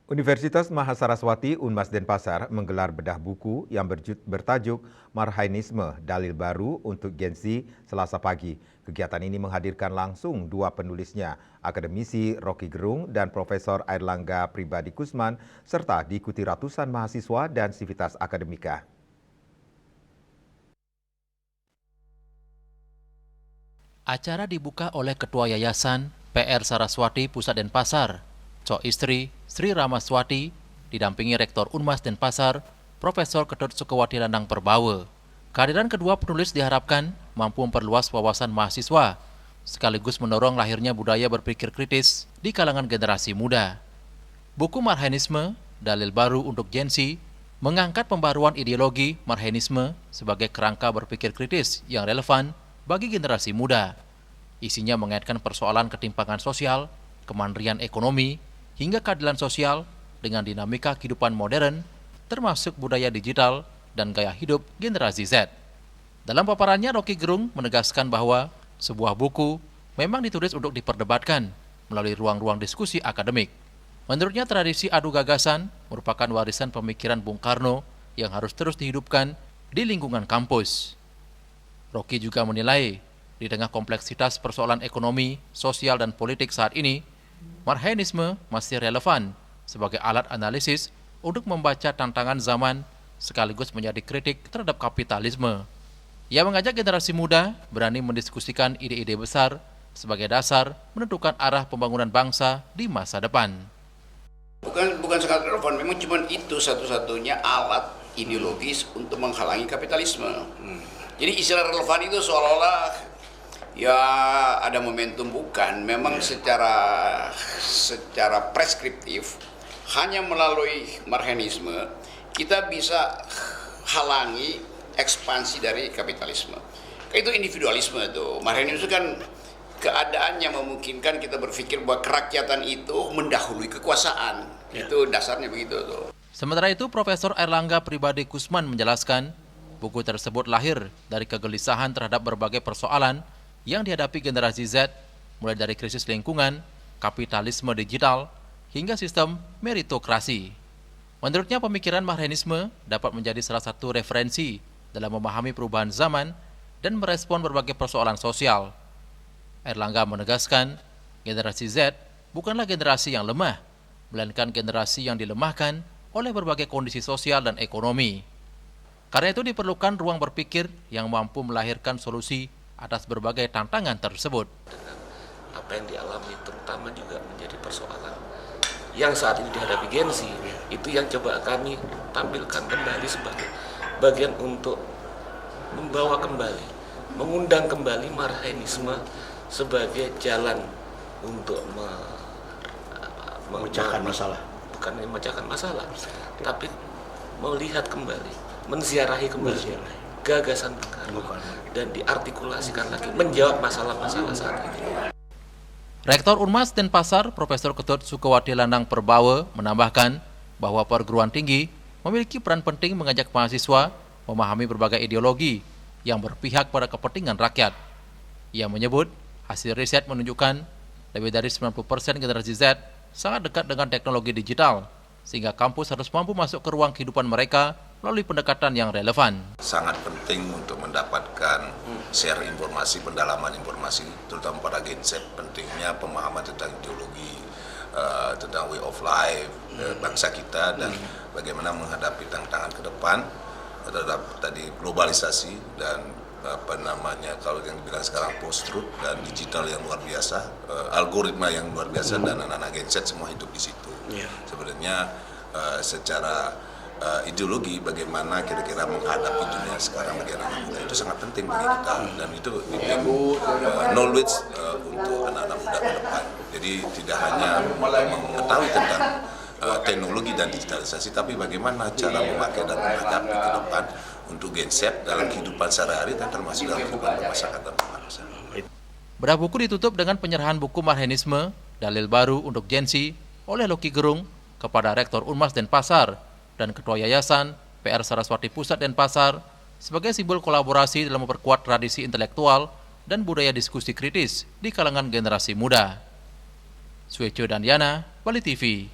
Universitas Mahasaraswati Unmas Denpasar menggelar bedah buku yang bertajuk Marhainisme, Dalil Baru untuk Gen Z Selasa pagi. Kegiatan ini menghadirkan langsung dua penulisnya, akademisi Rocky Gerung dan Profesor Airlangga Pribadi Kusman, serta diikuti ratusan mahasiswa dan sivitas akademika. Acara dibuka oleh Ketua Yayasan PR Saraswati Pusat Denpasar, Co Istri Sri Ramaswati, didampingi Rektor Unmas Denpasar, Profesor Ketut Sukawati Landang Perbawe. Kehadiran kedua penulis diharapkan mampu memperluas wawasan mahasiswa, sekaligus mendorong lahirnya budaya berpikir kritis di kalangan generasi muda. Buku Marhainisme, Dalil Baru untuk Gen Z, mengangkat pembaruan ideologi Marhainisme sebagai kerangka berpikir kritis yang relevan bagi generasi muda. Isinya mengaitkan persoalan ketimpangan sosial, kemandirian ekonomi, hingga keadilan sosial dengan dinamika kehidupan modern, termasuk budaya digital dan gaya hidup generasi Z. Dalam paparannya, Rocky Gerung menegaskan bahwa sebuah buku memang ditulis untuk diperdebatkan melalui ruang-ruang diskusi akademik. Menurutnya, tradisi adu gagasan merupakan warisan pemikiran Bung Karno yang harus terus dihidupkan di lingkungan kampus. Rocky juga menilai, di tengah kompleksitas persoalan ekonomi, sosial, dan politik saat ini, Marhainisme masih relevan sebagai alat analisis untuk membaca tantangan zaman sekaligus menjadi kritik terhadap kapitalisme. Ia mengajak generasi muda berani mendiskusikan ide-ide besar sebagai dasar menentukan arah pembangunan bangsa di masa depan. Bukan sekadar relevan, memang cuma itu satu-satunya alat ideologis untuk menghalangi kapitalisme. Jadi istilah relevan itu seolah-olah ya ada momentum, bukan. Memang secara preskriptif hanya melalui marhainisme kita bisa halangi ekspansi dari kapitalisme. Itu individualisme itu. Marhainisme kan keadaan yang memungkinkan kita berpikir bahwa kerakyatan itu mendahului kekuasaan. Itu dasarnya begitu tuh. Sementara itu, Profesor Airlangga Pribadi Kusman menjelaskan, buku tersebut lahir dari kegelisahan terhadap berbagai persoalan yang dihadapi generasi Z, mulai dari krisis lingkungan, kapitalisme digital, hingga sistem meritokrasi. Menurutnya, pemikiran Marhainisme dapat menjadi salah satu referensi dalam memahami perubahan zaman dan merespon berbagai persoalan sosial. Airlangga menegaskan, generasi Z bukanlah generasi yang lemah, melainkan generasi yang dilemahkan oleh berbagai kondisi sosial dan ekonomi. Karena itu diperlukan ruang berpikir yang mampu melahirkan solusi atas berbagai tantangan tersebut. Apa yang dialami terutama juga menjadi persoalan yang saat ini dihadapi Gen Z, itu yang coba kami tampilkan kembali sebagai bagian untuk membawa kembali, mengundang kembali marhainisme sebagai jalan untuk memecahkan masalah. Bukan memecahkan masalah, tapi melihat kembali, menziarahi kembali gagasan Bung Karno dan diartikulasikan lagi menjawab masalah-masalah saat ini. Rektor Unmas Denpasar, Profesor Ketut Sukawati Landang Perbawe, menambahkan bahwa perguruan tinggi memiliki peran penting mengajak mahasiswa memahami berbagai ideologi yang berpihak pada kepentingan rakyat. Ia menyebut hasil riset menunjukkan lebih dari 90% generasi Z sangat dekat dengan teknologi digital, sehingga kampus harus mampu masuk ke ruang kehidupan mereka melalui pendekatan yang relevan. Sangat penting untuk mendapatkan share informasi, pendalaman informasi, terutama pada Gen Z. Pentingnya pemahaman tentang ideologi, tentang way of life bangsa kita, dan bagaimana menghadapi tantangan ke depan terhadap tadi globalisasi dan kalau yang dibilang sekarang post-truth dan digital yang luar biasa, algoritma yang luar biasa, dan anak-anak Gen Z semua hidup di situ. Sebenarnya secara ideologi bagaimana kira-kira menghadapi dunia sekarang bagi anak muda itu sangat penting bagi kita, dan itu knowledge untuk anak-anak muda ke depan. Jadi tidak hanya mengetahui tentang teknologi dan digitalisasi, tapi bagaimana cara memakai dan menghadapi ke depan untuk Gen Z dalam kehidupan sehari-hari dan termasuk dalam kehidupan bermasyarakat dan berbangsa. Bedah buku ditutup dengan penyerahan buku Marhainisme, Dalil Baru untuk Gen Z oleh Rocky Gerung kepada Rektor Unmas Denpasar dan Ketua Yayasan PR Saraswati Pusat Denpasar sebagai simbol kolaborasi dalam memperkuat tradisi intelektual dan budaya diskusi kritis di kalangan generasi muda. Sueco dan Yana, Bali TV.